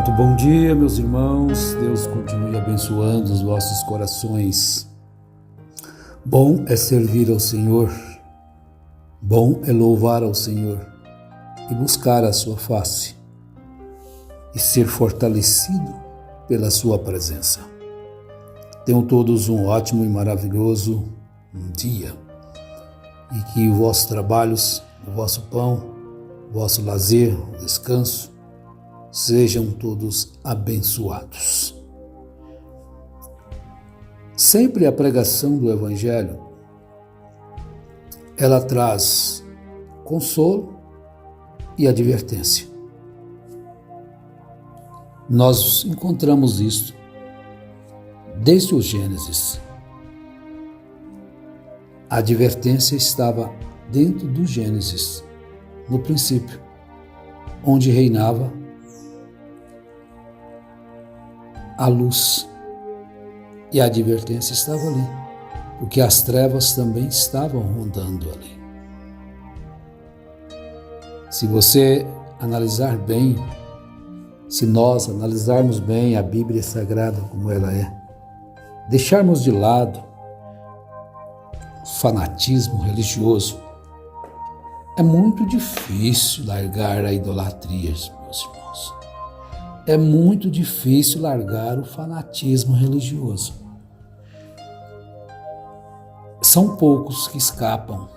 Muito bom dia, meus irmãos. Deus continue abençoando os vossos corações. Bom é servir ao Senhor, bom é louvar ao Senhor e buscar a sua face e ser fortalecido pela sua presença. Tenham todos um ótimo e maravilhoso dia e que os vossos trabalhos, o vosso pão, o vosso lazer, o descanso, sejam todos abençoados. Sempre a pregação do Evangelho, ela traz consolo e advertência. Nós encontramos isso desde o Gênesis. A advertência estava dentro do Gênesis, no princípio, onde reinava a luz, e a advertência estava ali, porque as trevas também estavam rondando ali. Se você analisar bem, se nós analisarmos bem a Bíblia Sagrada como ela é, deixarmos de lado o fanatismo religioso, é muito difícil largar a idolatria, meus irmãos. É muito difícil largar o fanatismo religioso. São poucos que escapam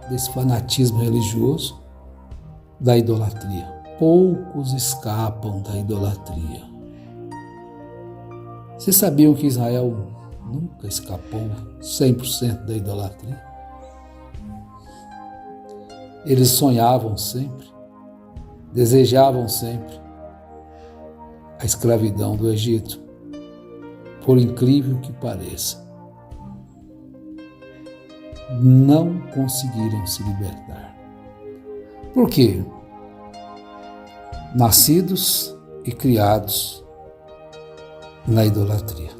desse fanatismo religioso, da idolatria. Poucos escapam da idolatria. Vocês sabiam que Israel nunca escapou 100% da idolatria? Eles sonhavam sempre, desejavam sempre a escravidão do Egito, por incrível que pareça. Não conseguiram se libertar. Por quê? Nascidos e criados na idolatria.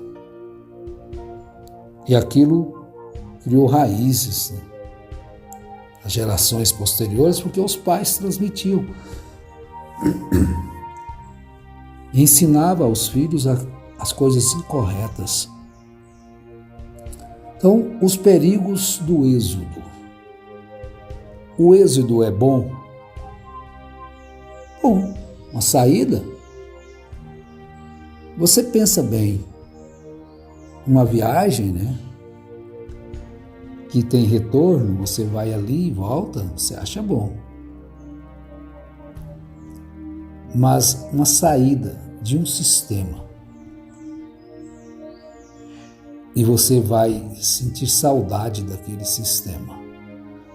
E aquilo criou raízes, né? As gerações posteriores, porque os pais transmitiam. E ensinava aos filhos as coisas incorretas. Então, os perigos do êxodo. O êxodo é bom? Bom, uma saída. Você pensa bem, uma viagem, né? Que tem retorno, você vai ali e volta, você acha bom. Mas uma saída de um sistema. E você vai sentir saudade daquele sistema.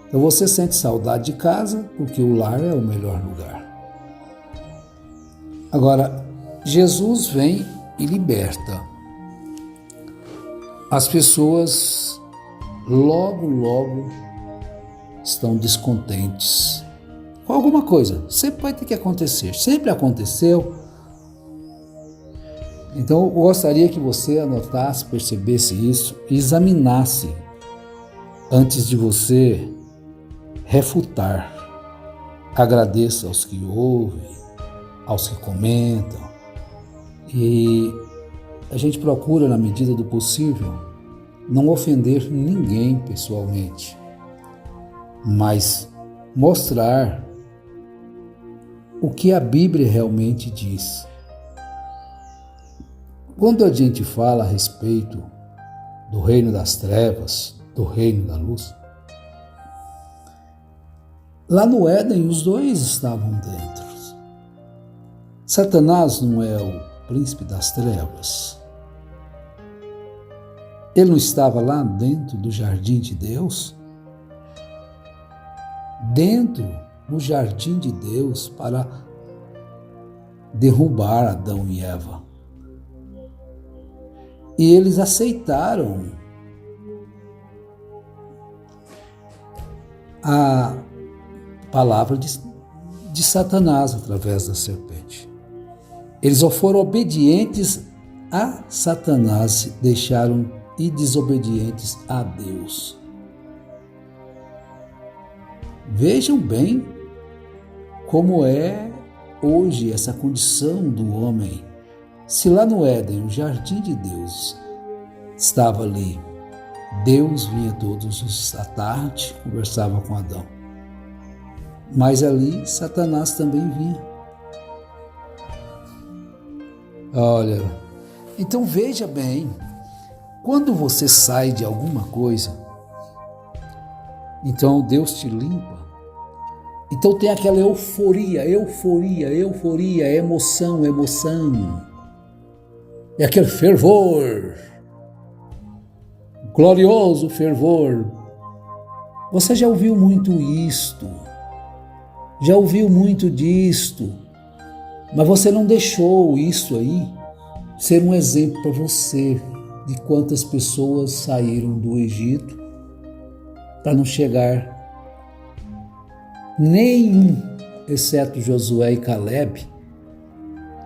Então você sente saudade de casa, porque o lar é o melhor lugar. Agora, Jesus vem e liberta. As pessoas logo estão descontentes com alguma coisa. Sempre vai ter que acontecer. Sempre aconteceu. Então, eu gostaria que você anotasse, percebesse isso e examinasse antes de você refutar. Agradeça aos que ouvem, aos que comentam. E a gente procura, na medida do possível, não ofender ninguém pessoalmente, mas mostrar o que a Bíblia realmente diz. Quando a gente fala a respeito do reino das trevas, do reino da luz, lá no Éden os dois estavam dentro. Satanás não é o príncipe das trevas. Ele não estava lá dentro do jardim de Deus? Dentro do jardim de Deus para derrubar Adão e Eva. E eles aceitaram a palavra de Satanás através da serpente. Eles só foram obedientes a Satanás, deixaram e desobedientes a Deus. Vejam bem como é hoje essa condição do homem. Se lá no Éden, o jardim de Deus, estava ali, Deus vinha todos à tarde, conversava com Adão. Mas ali Satanás também vinha. Olha, então veja bem, quando você sai de alguma coisa, então Deus te limpa. Então tem aquela euforia, emoção. É aquele fervor, glorioso fervor. Você já ouviu muito isto, já ouviu muito disto, mas você não deixou isso aí ser um exemplo para você de quantas pessoas saíram do Egito para não chegar nenhum, exceto Josué e Caleb,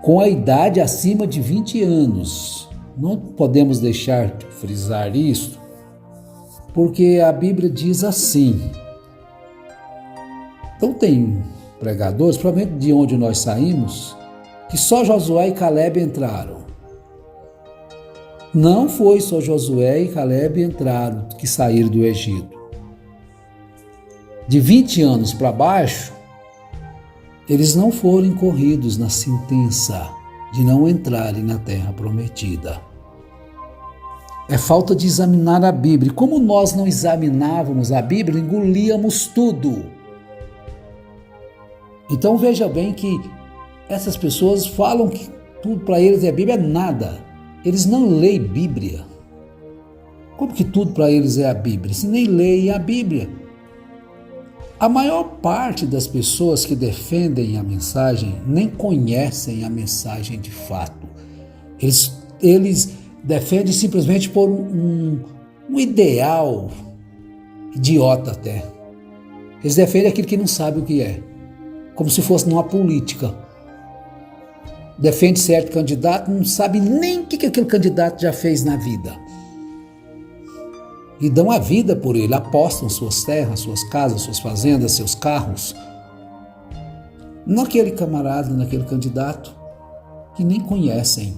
com a idade acima de 20 anos. Não podemos deixar de frisar isso, porque a Bíblia diz assim. Então tem pregadores, provavelmente de onde nós saímos, que só Josué e Caleb entraram. Não foi só Josué e Caleb entraram, que saíram do Egito. De 20 anos para baixo, eles não foram incorridos na sentença de não entrarem na terra prometida. É falta de examinar a Bíblia. Como nós não examinávamos a Bíblia, engolíamos tudo. Então veja bem que essas pessoas falam que tudo para eles é Bíblia, é nada. Eles não leem Bíblia. Como que tudo para eles é a Bíblia? Se nem leem a Bíblia. A maior parte das pessoas que defendem a mensagem nem conhecem a mensagem de fato. Eles defendem simplesmente por um ideal idiota até. Eles defendem aquilo que não sabem o que é, como se fosse numa política. Defende certo candidato, não sabe nem o que aquele candidato já fez na vida. E dão a vida por ele, apostam suas terras, suas casas, suas fazendas, seus carros, naquele camarada, naquele candidato que nem conhecem.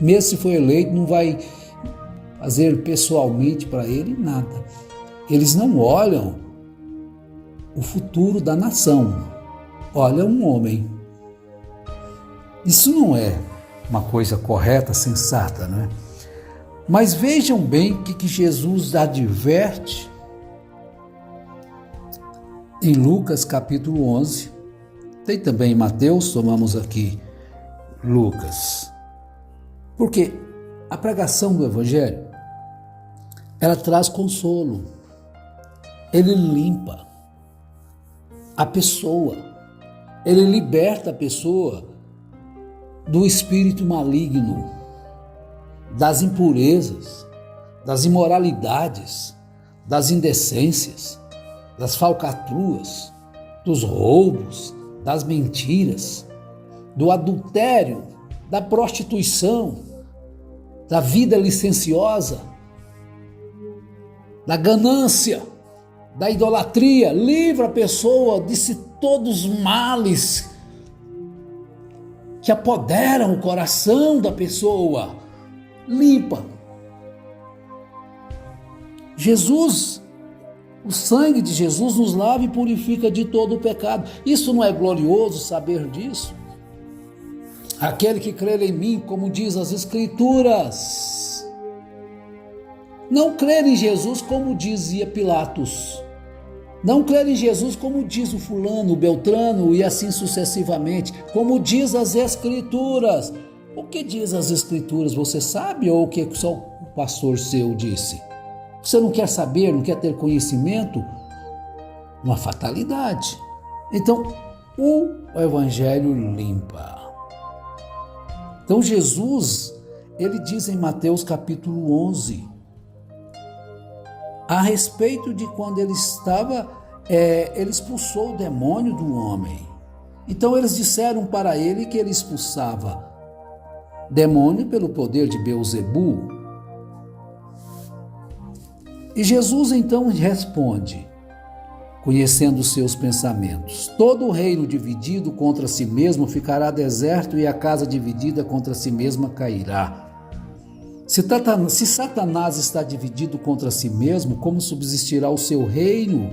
Mesmo se for eleito, não vai fazer pessoalmente para ele nada. Eles não olham o futuro da nação, olham um homem. Isso não é uma coisa correta, sensata, não é? Mas vejam bem o que Jesus adverte em Lucas capítulo 11. Tem também em Mateus, tomamos aqui Lucas. Porque a pregação do Evangelho, ela traz consolo. Ele limpa a pessoa. Ele liberta a pessoa do espírito maligno, das impurezas, das imoralidades, das indecências, das falcatruas, dos roubos, das mentiras, do adultério, da prostituição, da vida licenciosa, da ganância, da idolatria. Livra a pessoa de todos os males que apoderam o coração da pessoa. Limpa. Jesus, o sangue de Jesus nos lava e purifica de todo o pecado. Isso não é glorioso saber disso? Aquele que crer em mim, como diz as Escrituras. Não crer em Jesus como dizia Pilatos. Não crer em Jesus como diz o fulano, o beltrano e assim sucessivamente. Como diz as Escrituras. O que diz as Escrituras, você sabe, ou o que só o pastor seu disse? Você não quer saber, não quer ter conhecimento? Uma fatalidade. Então, o Evangelho limpa. Então, Jesus, ele diz em Mateus capítulo 11, a respeito de quando ele estava, ele expulsou o demônio do homem. Então, eles disseram para ele que ele expulsava demônio pelo poder de Beelzebu. E Jesus então responde: conhecendo os seus pensamentos. Todo o reino dividido contra si mesmo ficará deserto, e a casa dividida contra si mesma cairá. Se Satanás está dividido contra si mesmo, como subsistirá o seu reino?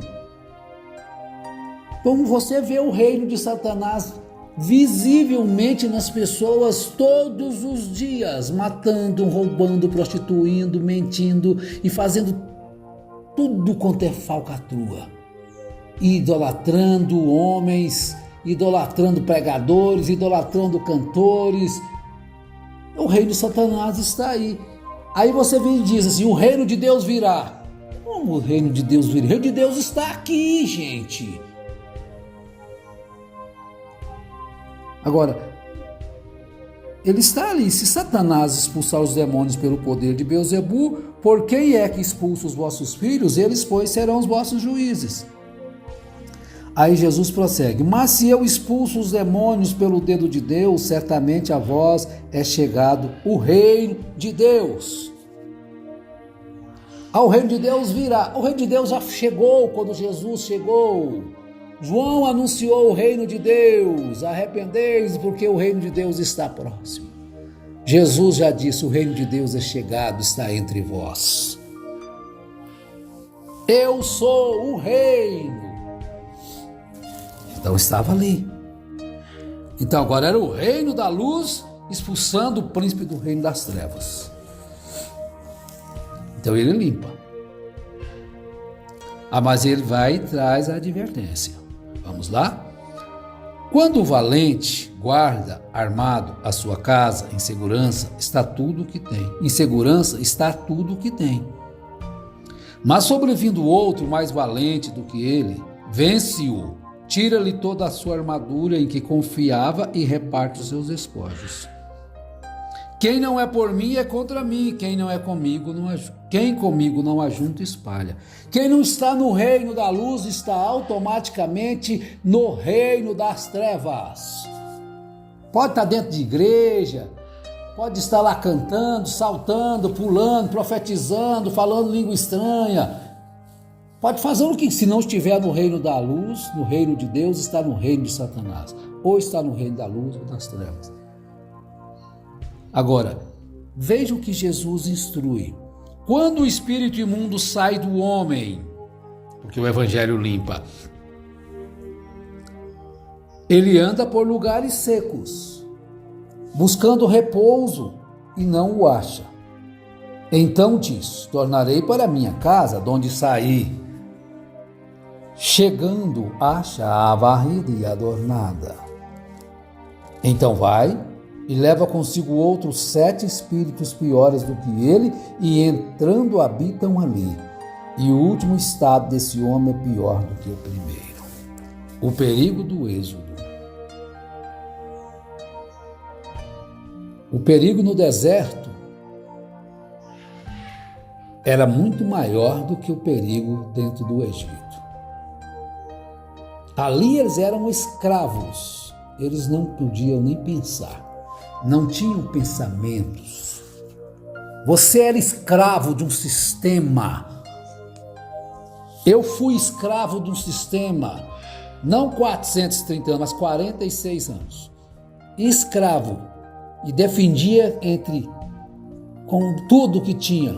Como você vê o reino de Satanás visivelmente nas pessoas todos os dias, matando, roubando, prostituindo, mentindo e fazendo tudo quanto é falcatrua, idolatrando homens, idolatrando pregadores, idolatrando cantores. O reino de Satanás está aí. Aí você vem e diz assim: o reino de Deus virá. Como o reino de Deus virá? O reino de Deus está aqui, gente. Agora, ele está ali. Se Satanás expulsar os demônios pelo poder de Beelzebu, por quem é que expulsa os vossos filhos? Eles, pois, serão os vossos juízes. Aí Jesus prossegue: mas se eu expulso os demônios pelo dedo de Deus, certamente a vós é chegado o reino de Deus. O reino de Deus virá. O reino de Deus já chegou quando Jesus chegou. João anunciou o reino de Deus: arrependei-vos, porque o reino de Deus está próximo. Jesus já disse: o reino de Deus é chegado, está entre vós. Eu sou o reino. Então estava ali. Então agora era o reino da luz expulsando o príncipe do reino das trevas. Então ele limpa. Mas ele vai e traz a advertência. Vamos lá? Quando o valente guarda armado a sua casa, em segurança está tudo o que tem. Em segurança está tudo o que tem. Mas sobrevindo outro mais valente do que ele, vence-o, tira-lhe toda a sua armadura em que confiava e reparte os seus despojos. Quem não é por mim é contra mim, quem não é comigo não ajunta. Quem comigo não ajunta, espalha. Quem não está no reino da luz está automaticamente no reino das trevas. Pode estar dentro de igreja, pode estar lá cantando, saltando, pulando, profetizando, falando língua estranha. Pode fazer o que, se não estiver no reino da luz, no reino de Deus, está no reino de Satanás. Ou está no reino da luz ou das trevas. Agora, veja o que Jesus instrui. Quando o espírito imundo sai do homem, porque o evangelho limpa, ele anda por lugares secos, buscando repouso e não o acha. Então diz: tornarei para minha casa, de onde saí. Chegando, acha-a varrida e adornada. Então vai e leva consigo outros 7 espíritos piores do que ele, e entrando habitam ali. E o último estado desse homem é pior do que o primeiro. O perigo do êxodo. O perigo no deserto era muito maior do que o perigo dentro do Egito. Ali eles eram escravos, eles não podiam nem pensar. Não tinham pensamentos. Você era escravo de um sistema. Eu fui escravo de um sistema, não 430 anos, mas 46 anos. Escravo. E defendia com tudo que tinha.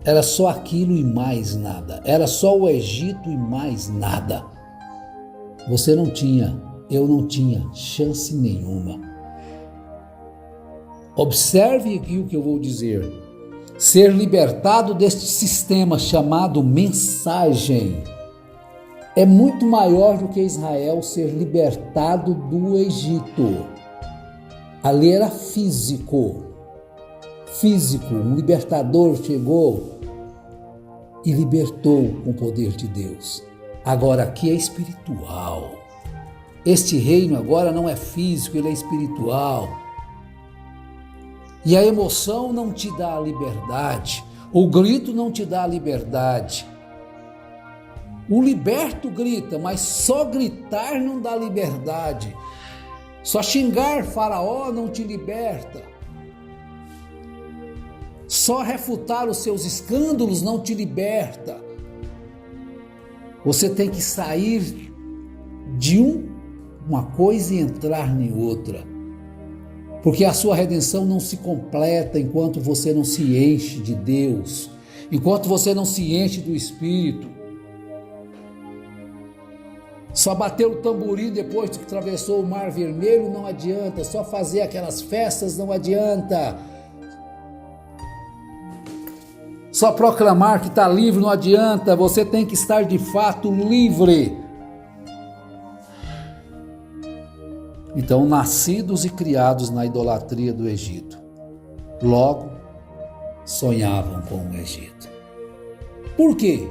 Era só aquilo e mais nada. Era só o Egito e mais nada. Você não tinha, eu não tinha chance nenhuma. Observe aqui o que eu vou dizer. Ser libertado deste sistema chamado mensagem é muito maior do que Israel ser libertado do Egito. Ali era físico. Um libertador chegou e libertou com o poder de Deus. Agora aqui é espiritual. Este reino agora não é físico, ele é espiritual. E a emoção não te dá a liberdade, o grito não te dá a liberdade. O liberto grita, mas só gritar não dá liberdade. Só xingar Faraó não te liberta. Só refutar os seus escândalos não te liberta. Você tem que sair de uma coisa e entrar em outra. Porque a sua redenção não se completa enquanto você não se enche de Deus, enquanto você não se enche do Espírito. Só bater o tamborim depois que atravessou o Mar Vermelho não adianta, só fazer aquelas festas não adianta. Só proclamar que está livre não adianta, você tem que estar de fato livre. Então, nascidos e criados na idolatria do Egito, logo sonhavam com o Egito. Por quê?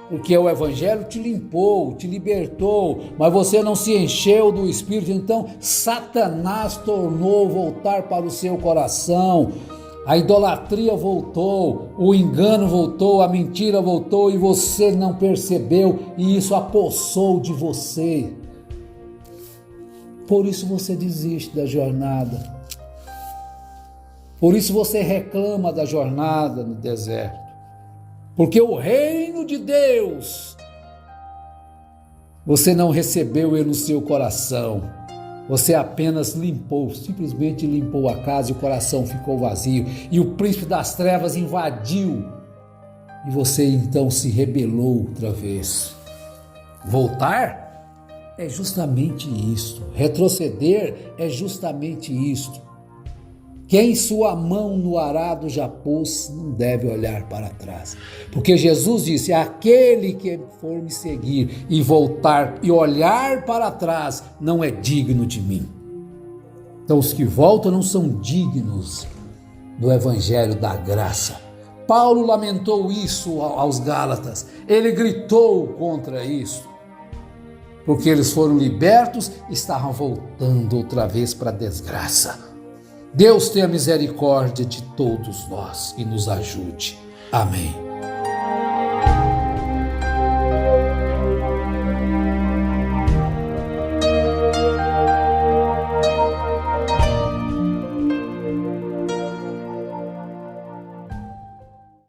Porque o Evangelho te limpou, te libertou, mas você não se encheu do Espírito, então Satanás tornou voltar para o seu coração. A idolatria voltou, o engano voltou, a mentira voltou e você não percebeu e isso apossou de você. Por isso você desiste da jornada. Por isso você reclama da jornada no deserto. Porque o reino de Deus, você não recebeu ele no seu coração. Você apenas limpou, simplesmente limpou a casa e o coração ficou vazio. E o príncipe das trevas invadiu. E você então se rebelou outra vez. Voltar é justamente isto. Retroceder é justamente isto. Quem sua mão no arado já pôs, não deve olhar para trás. Porque Jesus disse, aquele que for me seguir e voltar e olhar para trás, não é digno de mim. Então os que voltam não são dignos do evangelho da graça. Paulo lamentou isso aos Gálatas. Ele gritou contra isso. Porque eles foram libertos e estavam voltando outra vez para a desgraça. Deus tenha misericórdia de todos nós e nos ajude. Amém.